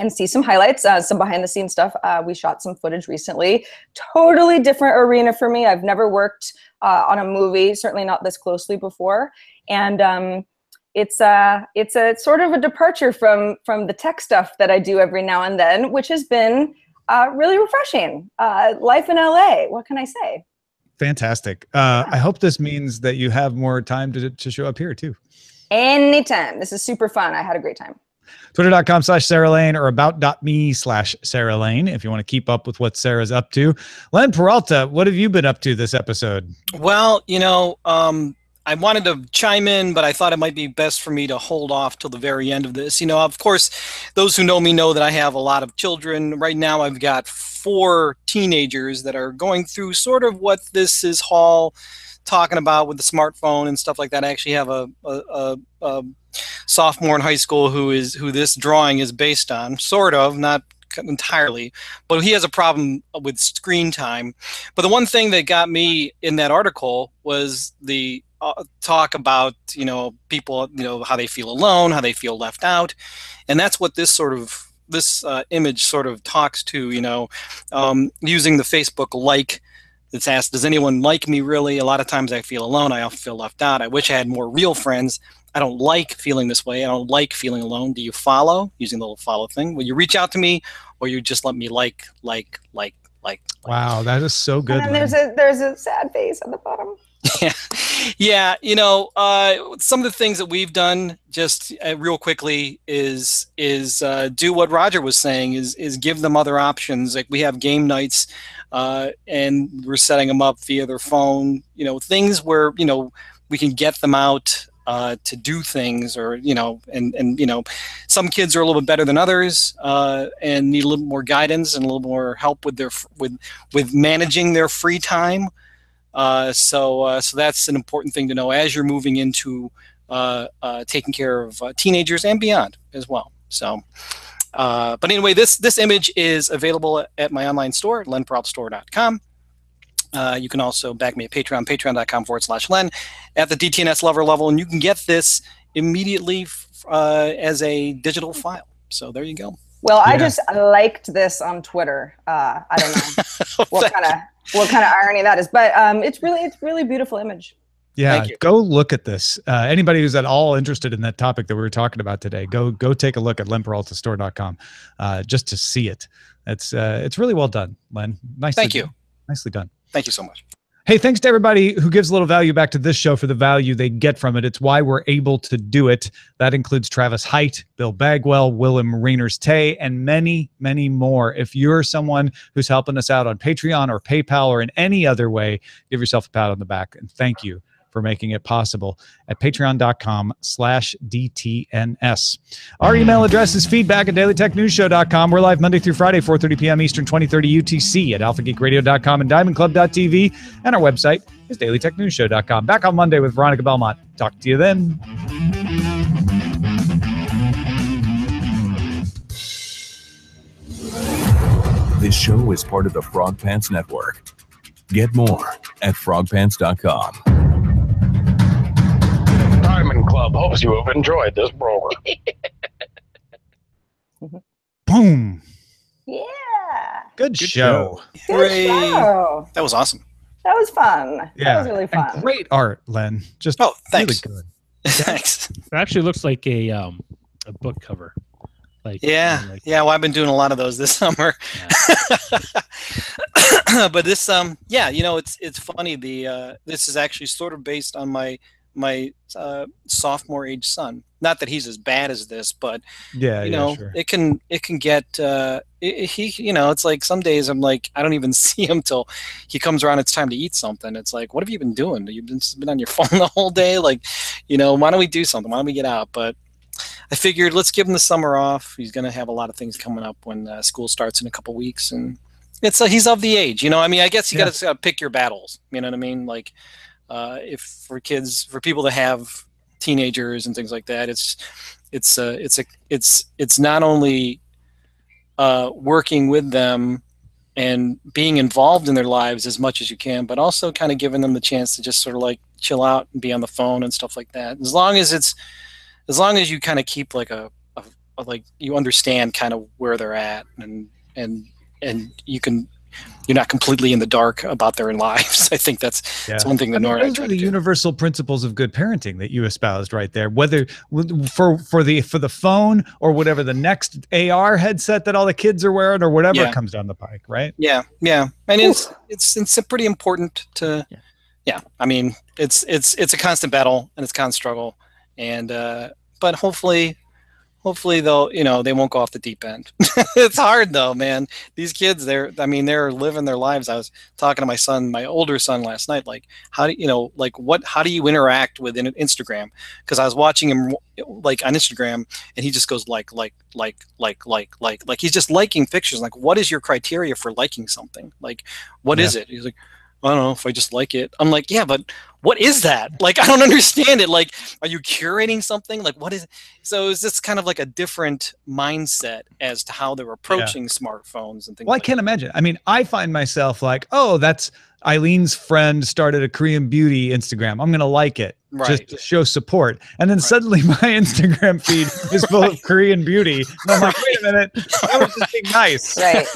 see some highlights, some behind the scenes stuff. We shot some footage recently. Totally different arena for me. I've never worked on a movie, certainly not this closely before. And it's a sort of a departure from the tech stuff that I do every now and then, which has been really refreshing. Life in LA, what can I say? Fantastic. I hope this means that you have more time to show up here too. Anytime. This is super fun. I had a great time. Twitter.com/Sarah Lane or about.me/Sarah Lane if you want to keep up with what Sarah's up to. Len Peralta, what have you been up to this episode? Well, I wanted to chime in, but I thought it might be best for me to hold off till the very end of this. Of course, those who know me know that I have a lot of children. Right now, I've got 4 teenagers that are going through sort of what this is all talking about with the smartphone and stuff like that. I actually have a sophomore in high school who this drawing is based on, sort of, not entirely, but he has a problem with screen time. But the one thing that got me in that article was the talk about people, how they feel alone, how they feel left out, and that's what this image sort of talks to. Using the Facebook like. It's asked, does anyone like me really? A lot of times I feel alone. I often feel left out. I wish I had more real friends. I don't like feeling this way. I don't like feeling alone. Do you follow? Using the little follow thing. Will you reach out to me, or you just let me like? Wow, that is so good. And there's a sad face on the bottom. Yeah. Some of the things that we've done, just real quickly, is do what Roger was saying. Is give them other options. Like we have game nights, and we're setting them up via their phone. Things where we can get them out to do things, or some kids are a little bit better than others, and need a little more guidance and a little more help with with managing their free time. So that's an important thing to know as you're moving into taking care of teenagers and beyond as well. So, but anyway, this image is available at my online store, lenperaltastore.com. You can also back me at Patreon, patreon.com/Len, at the DTNS lover level, and you can get this immediately as a digital file. So there you go. Well, I just liked this on Twitter. I don't know what kind of irony that is, but it's really beautiful image. Yeah, go look at this. Anybody who's at all interested in that topic that we were talking about today, go take a look at lenperaltastore.com just to see it. It's really well done, Len. Thank you. Nicely done. Thank you so much. Hey, thanks to everybody who gives a little value back to this show for the value they get from it. It's why we're able to do it. That includes Travis Height, Bill Bagwell, Willem Rainers-Tay, and many, many more. If you're someone who's helping us out on Patreon or PayPal or in any other way, give yourself a pat on the back, and thank you for making it possible at patreon.com/DTNS. Our email address is feedback@dailytechnewsshow.com. We're live Monday through Friday, 4:30 p.m. Eastern, 2030 UTC at alphageekradio.com and diamondclub.tv. And our website is dailytechnewsshow.com. Back on Monday with Veronica Belmont. Talk to you then. This show is part of the Frog Pants Network. Get more at frogpants.com. Diamond Club hopes you have enjoyed this program. Boom. Yeah. Good show. Good show. That was awesome. That was fun. Yeah. That was really fun. And great art, Len. Just thanks. Really good. Thanks. It actually looks like a book cover. Well, I've been doing a lot of those this summer. Yeah. But this, it's funny. This is actually sort of based on my sophomore age son. Not that he's as bad as this, but sure. it can get it's like some days I'm like, I don't even see him till he comes around. It's time to eat something. It's like, what have you been doing? You've been on your phone the whole day. Like, why don't we do something? Why don't we get out? But I figured let's give him the summer off. He's going to have a lot of things coming up when school starts in a couple weeks, and he's of the age. I guess you got to pick your battles. You know what I mean? Like, if for people that have teenagers and things like that, it's not only working with them and being involved in their lives as much as you can, but also kind of giving them the chance to just sort of like chill out and be on the phone and stuff like that. As long as you kind of keep like like you understand kind of where they're at and you're not completely in the dark about their lives. I think that's one thing that those are the universal principles of good parenting that you espoused right there. Whether for the phone or whatever the next AR headset that all the kids are wearing or whatever comes down the pike, right? Yeah, and it's pretty important to. Yeah, I mean it's a constant battle and it's a constant struggle, and but hopefully they'll, they won't go off the deep end. It's hard though, man. These kids, they're living their lives. I was talking to my older son last night, like, how do how do you interact with Instagram? Because I was watching him like on Instagram and he just goes like, he's just liking pictures. Like, what is your criteria for liking something? Like, what is it? He's like, I don't know, if I just like it. I'm like, yeah, but what is that? Like, I don't understand it. Like, are you curating something? Like, what is it? So is this kind of like a different mindset as to how they're approaching smartphones and things I can't imagine. I mean, I find myself like, oh, that's Eileen's friend started a Korean beauty Instagram. I'm going to like it just to show support. And then suddenly my Instagram feed is full of Korean beauty. And I'm like, wait a minute, that was just being nice. Right.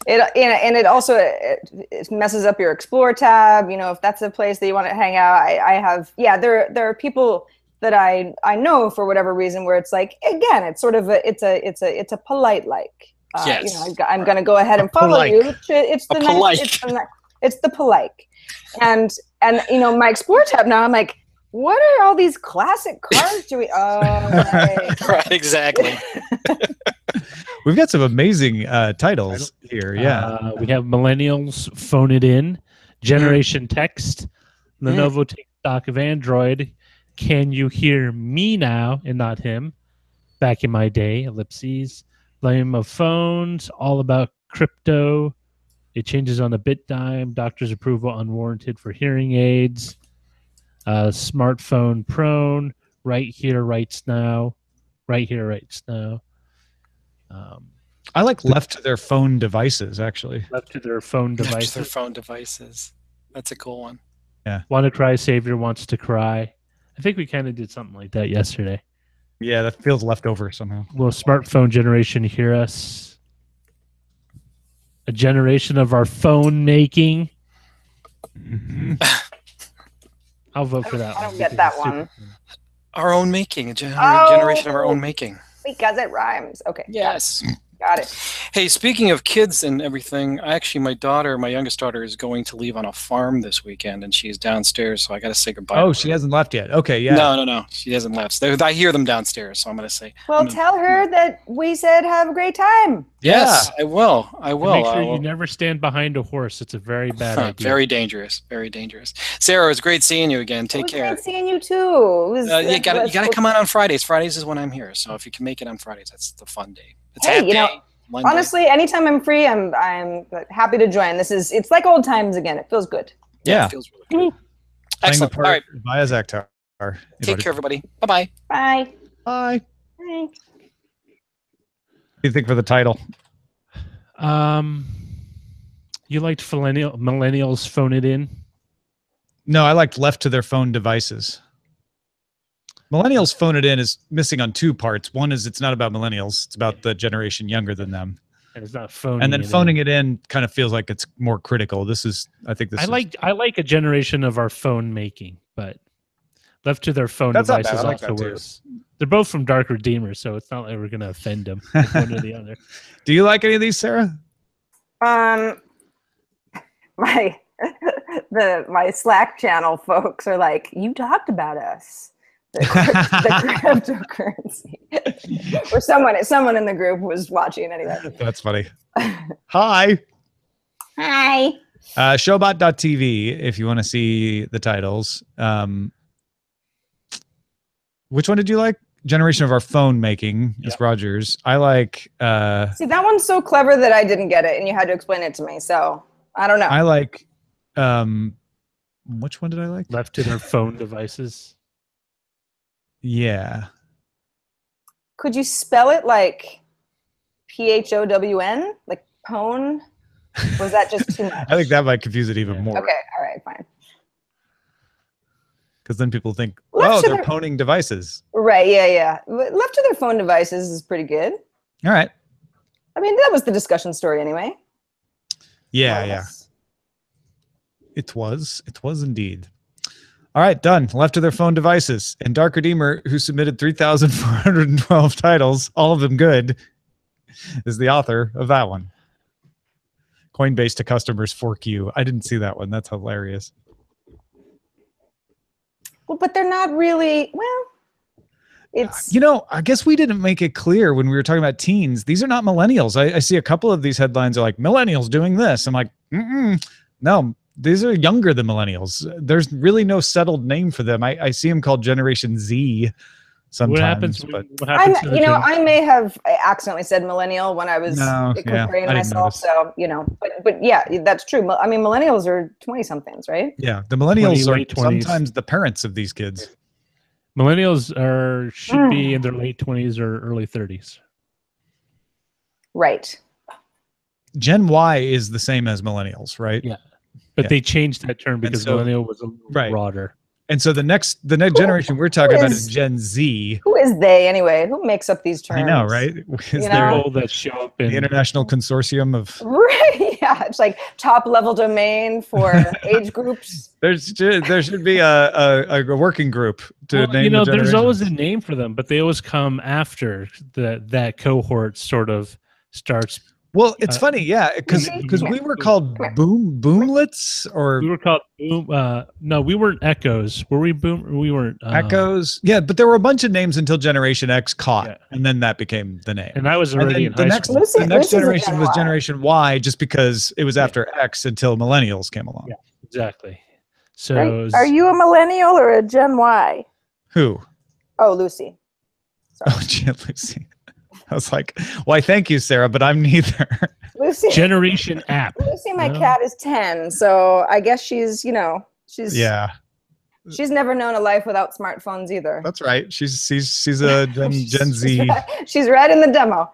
It also it messes up your Explore tab. If that's a place that you want to hang out. There are people that I know for whatever reason where it's like, again, it's sort of it's a polite like. I'm going to go ahead and follow you. It's the polite. And my Explore tab now, I'm like, what are all these classic cars doing? Oh, right, exactly. We've got some amazing titles here. Yeah. We have Millennials Phone It In, Generation Text, Lenovo Take Stock of Android, Can You Hear Me Now and Not Him, Back in My Day, Ellipses, Blame of Phones, All About Crypto, It Changes on a Bit Dime, Doctor's Approval Unwarranted for Hearing Aids, Smartphone Prone, Right Here, Right Now. I like left to their phone devices, actually. Left to their phone devices. That's a cool one. Yeah. Want to Cry, Savior Wants to Cry. I think we kind of did something like that yesterday. Yeah, that feels left over somehow. Will smartphone generation hear us? A generation of our phone making. I'll vote for that I one. don't get because that it's super one. fun. Our own making, a generation of our own making. Because it rhymes. Okay. Yes. Got it. Hey, speaking of kids and everything, my youngest daughter, is going to leave on a farm this weekend, and she's downstairs, so I got to say goodbye. Oh, she hasn't left yet. Okay, yeah. No, she hasn't left. I hear them downstairs, so I'm going to say. Well, tell her that we said have a great time. Yes, I will. And make sure you never stand behind a horse. It's a very bad idea. Very dangerous. Very dangerous. Sarah, it was great seeing you again. Take care. Great seeing you too. You got to come on Fridays. Fridays is when I'm here, so if you can make it on Fridays, that's the fun day. It's hey, honestly, anytime I'm free, I'm happy to join. It's like old times again. It feels good. Yeah, it feels really good. Excellent. All right. Via Zactar. Take care, everybody. Bye-bye. Bye. Bye. Bye. What do you think for the title? You liked millennials phone it in? No, I liked left to their phone devices. Millennials phone it in is missing on two parts. One is it's not about millennials. It's about the generation younger than them. And it's not phoning. And then phoning it in kind of feels like it's more critical. I like a generation of our phone making, but left to their phone devices also worse. They're both from Dark Redeemer, so it's not like we're going to offend them one or the other. Do you like any of these, Sarah? My Slack channel folks are like, you talked about us. The cryptocurrency. Or someone in the group was watching anyway. That's funny. Hi. Hi. Showbot.tv if you want to see the titles. Which one did you like? Generation of our phone making. It's Rogers. I like see, that one's so clever that I didn't get it and you had to explain it to me. So I don't know. I like which one did I like? Left to their phone devices. Yeah. Could you spell it like PHOWN? Like pone? Was that just too much? I think that might confuse it even more. Okay, all right, fine. Because then people think, they're poning devices. Right, yeah. Left to their phone devices is pretty good. All right. I mean, that was the discussion story anyway. Yeah. It was indeed. All right, done. Left to their phone devices. And Dark Redeemer, who submitted 3,412 titles, all of them good, is the author of that one. Coinbase to customers fork you. I didn't see that one. That's hilarious. Well, but they're not really, it's... I guess we didn't make it clear when we were talking about teens. These are not millennials. I see a couple of these headlines are like, millennials doing this. I'm like, no. These are younger than millennials. There's really no settled name for them. I see them called Generation Z sometimes. What happens I may have accidentally said millennial when I was comparing myself. So, but yeah, that's true. I mean, millennials are 20-somethings, right? Yeah, the millennials are 20s. sometimes the parents of these kids. Millennials should be in their late 20s or early 30s. Right. Gen Y is the same as millennials, right? Yeah. But they changed that term because millennial was a little broader. And so the next generation we're talking about is Gen Z. Who is they anyway? Who makes up these terms? I know, right? Is there all that show up in the international consortium of right? Yeah, it's like top level domain for age groups. There should be a working group to name. There's always a name for them, but they always come after that cohort sort of starts. Well, it's funny, yeah, because we were called boomlets, or we were called boom. No, we weren't echoes. Were we boom? We weren't echoes. Yeah, but there were a bunch of names until Generation X caught, and then that became the name. And I was already in high school. The next generation was Generation Y, just because it was after X until millennials came along. Yeah, exactly. So, are you a millennial or a Gen Y? Who? Oh, Lucy. Sorry. Oh, Gen Lucy. I was like, why, thank you, Sarah, but I'm neither. Lucy. Generation app. Lucy, my cat, is 10, so I guess she's never known a life without smartphones either. That's right. She's a Gen Z. She's right in the demo.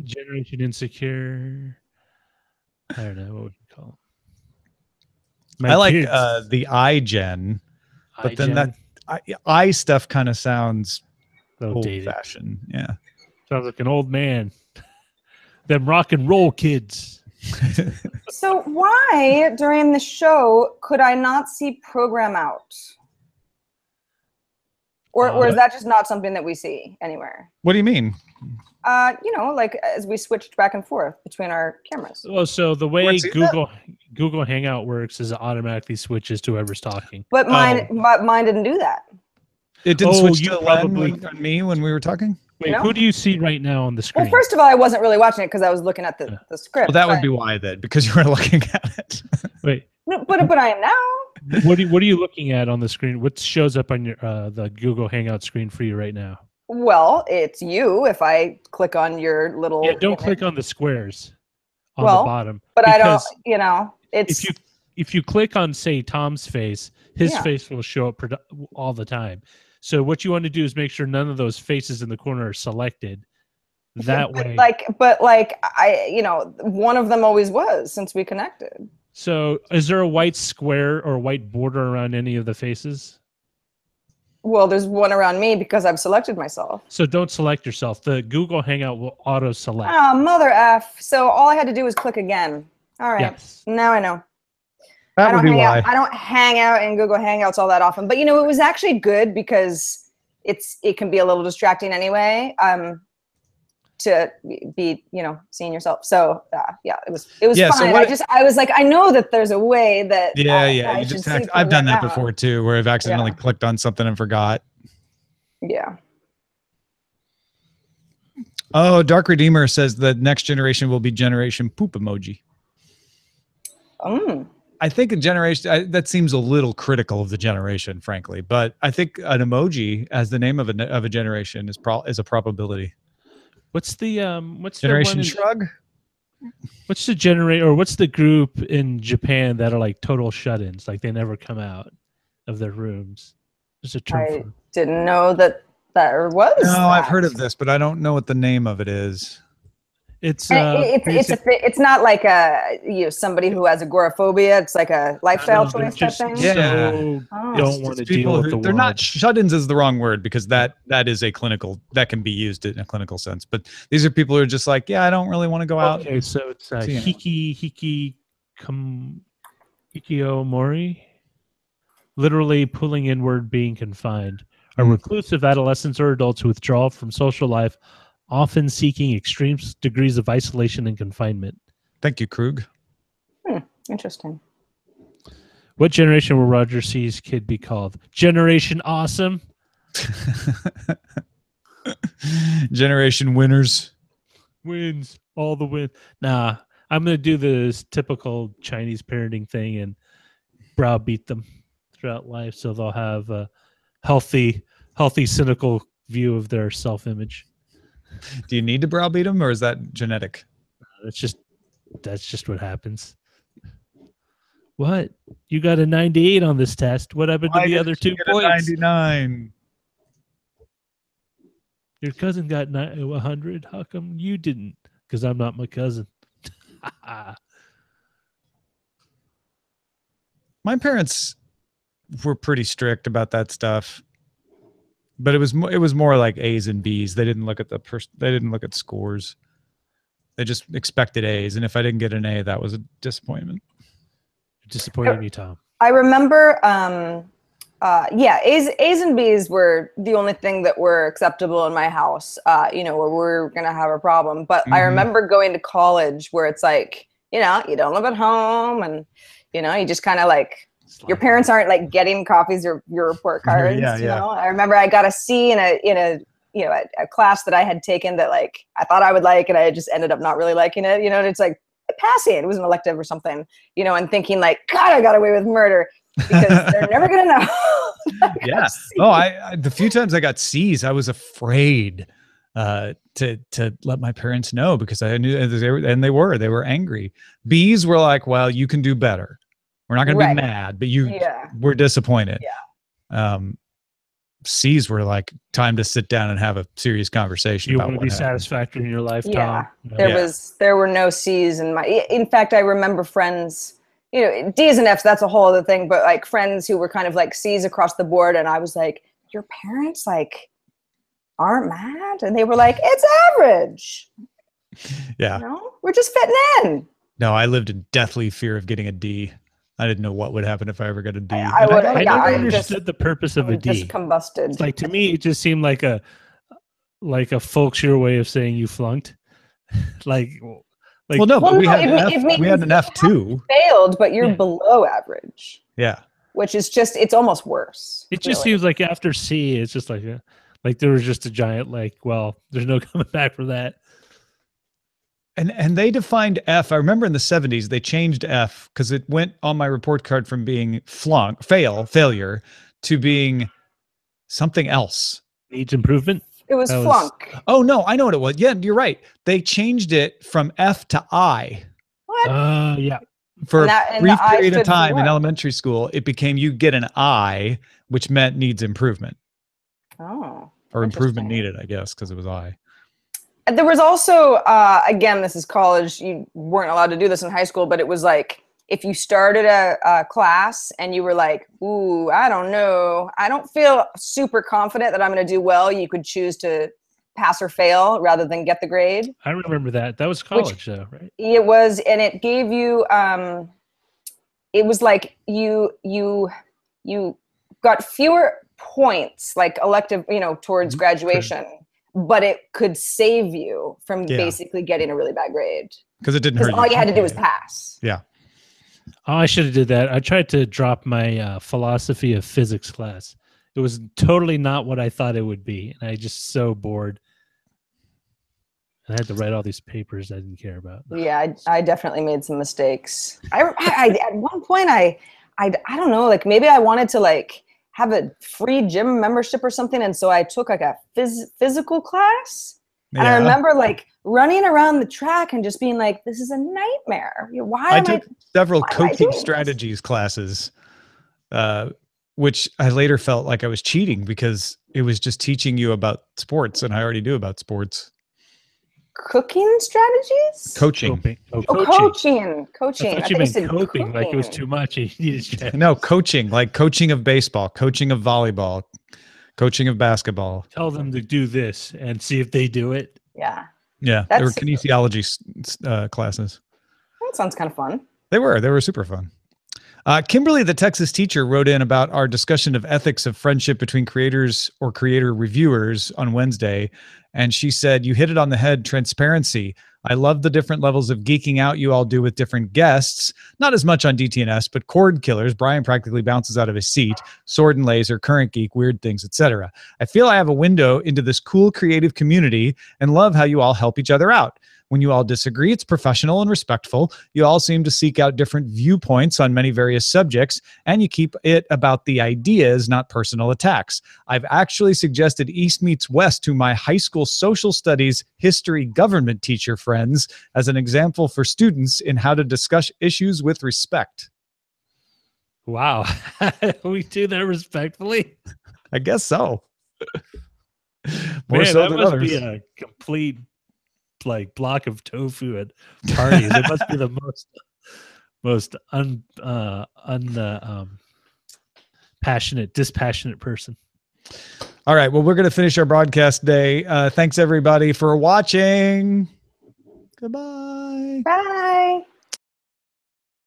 Generation insecure. I don't know what would you call them. I like the iGen, but then that I stuff kind of sounds Outdated. old-fashioned. Yeah. Sounds like an old man. Them rock and roll kids. So why during the show could I not see program out? Or is that just not something that we see anywhere? What do you mean? Like as we switched back and forth between our cameras. Oh, so the way What's Google Hangout works is it automatically switches to whoever's talking. But mine didn't do that. It didn't switch you to probably- Len on me when we were talking? Wait, No. who do you see right now on the screen? Well, first of all, I wasn't really watching it because I was looking at the script. Well, that would be why then, because you were looking at it. Wait, No, but I am now. what are you looking at on the screen? What shows up on your the Google Hangout screen for you right now? Well, it's you. If I click on your little Yeah, don't click on the squares on Well, the bottom. But I don't. Because It's if you click on, say, Tom's face, his Yeah. face will show up all the time. So what you want to do is make sure none of those faces in the corner are selected. That way, one of them always was since we connected. So is there a white square or white border around any of the faces? Well, there's one around me because I've selected myself. So don't select yourself. The Google Hangout will auto select. Oh, mother F. So all I had to do was click again. All right. Yes. Now I know. That would be why. I don't hang out in Google Hangouts all that often. But it was actually good because it can be a little distracting anyway. To be, seeing yourself. So it was Yeah, fine. so I was like, I know that there's a way that Yeah. I've done that before too, where I've accidentally clicked on something and forgot. Yeah. Oh, Dark Redeemer says the next generation will be Generation Poop Emoji. I think a generation that seems a little critical of the generation, frankly. But I think an emoji as the name of a generation is a probability. What's the Generation Shrug? What's the group in Japan that are like total shut-ins, like they never come out of their rooms? There's a term for it. Didn't know that was. No, I've heard of this, but I don't know what the name of it is. It's it's not like somebody who has agoraphobia. It's like a lifestyle choice type thing. Yeah. So don't want to deal with the they're world. not shut-ins is the wrong word because that is a clinical that can be used in a clinical sense. But these are people who are just like, I don't really want to go out. Okay, so it's hikikomori, literally pulling inward, being confined. Are reclusive adolescents or adults who withdraw from social life, often seeking extreme degrees of isolation and confinement. Thank you, Krug. Interesting. What generation will Roger C's kid be called? Generation Awesome? Generation Winners. Wins. All the win. Nah, I'm going to do this typical Chinese parenting thing and browbeat them throughout life so they'll have a healthy, cynical view of their self-image. Do you need to browbeat them, or is that genetic? That's just what happens. What? You got a 98 on this test. What happened to the other 2 points? 99. Your cousin got 100. How come you didn't? Because I'm not my cousin. My parents were pretty strict about that stuff, but it was more like A's and B's. They didn't look at they didn't look at scores. They just expected A's, and if I didn't get an A, that was a disappointment. Disappointing you, Tom. I remember, A's and B's were the only thing that were acceptable in my house, where we were going to have a problem. But I remember going to college where it's like, you don't live at home and, you just kind of like, your parents aren't like getting copies of your report cards. Yeah. I remember I got a C in a class that I had taken that like, I thought I would like, and I just ended up not really liking it, and it's like, passing. It was an elective or something, and thinking like, God, I got away with murder because they're never gonna know. Yeah. Oh, the few times I got C's, I was afraid to let my parents know because I knew they were angry. B's were like, well, you can do better. We're not gonna be mad, but we're disappointed. Yeah. C's were like time to sit down and have a serious conversation. You about want to be satisfactory in your life, Tom? There were no C's in my. In fact, I remember friends, you know, D's and F's, that's a whole other thing. But like friends who were kind of like C's across the board. And I was like, your parents like aren't mad? And they were like, it's average. Yeah. You know, we're just fitting in. No, I lived in deathly fear of getting a D. I didn't know what would happen if I ever got a D. I would. I Yeah, never I understood the purpose of a D. Just combusted. It's like, to me, it just seemed like a folksier way of saying you flunked. like well, no, but we had an F too. Failed, but you're below average. Yeah. Which is just, it's almost worse. It just seems like after C, it's just like there was just a giant, like, well, there's no coming back from that. And they defined F. I remember in the 70s, they changed F because it went on my report card from being failure to being something else. Needs improvement? It was flunk. Oh, no, I know what it was. Yeah, you're right. They changed it from F to I. What? Yeah. For a brief period of time in elementary school, it became you get an I, which meant needs improvement. Oh. Or improvement needed, I guess, because it was I. There was also, again, this is college. You weren't allowed to do this in high school, but it was like, if you started a class and you were like, ooh, I don't know, I don't feel super confident that I'm going to do well, you could choose to pass or fail rather than get the grade. I remember that. That was college, though, right? It was, and it gave you, it was like you got fewer points, like elective, you know, towards graduation. But it could save you from basically getting a really bad grade. Because it didn't hurt you. All you had to do was pass. Yeah. Oh, I should have did that. I tried to drop my philosophy of physics class. It was totally not what I thought it would be. And I just so bored. And I had to write all these papers I didn't care about. Yeah, I definitely made some mistakes. I at one point, I don't know, like maybe I wanted to like have a free gym membership or something, and so I took like a physical class, and I remember like running around the track and just being like, "This is a nightmare." I took several coaching strategies classes, which I later felt like I was cheating because it was just teaching you about sports, and I already knew about sports. Cooking strategies? Coaching. Coaching. I thought you meant coping, like it was too much. No, coaching, like coaching of baseball, coaching of volleyball, coaching of basketball. Tell them to do this and see if they do it. Yeah. Yeah, there were kinesiology classes. That sounds kind of fun. They were super fun. Kimberly, the Texas teacher, wrote in about our discussion of ethics of friendship between creators or creator reviewers on Wednesday. And she said, you hit it on the head, transparency. I love the different levels of geeking out you all do with different guests. Not as much on DTNS, but cord killers. Brian practically bounces out of his seat. Sword and laser, current geek, weird things, etc. I feel I have a window into this cool creative community and love how you all help each other out. When you all disagree, it's professional and respectful. You all seem to seek out different viewpoints on many various subjects, and you keep it about the ideas, not personal attacks. I've actually suggested East meets West to my high school social studies, history, government teacher friends as an example for students in how to discuss issues with respect. Wow. We do that respectfully? I guess so. More so than others. Be a complete like block of tofu at parties. It must be the most dispassionate person. All right. Well, we're going to finish our broadcast day. Thanks everybody for watching. Goodbye. Bye.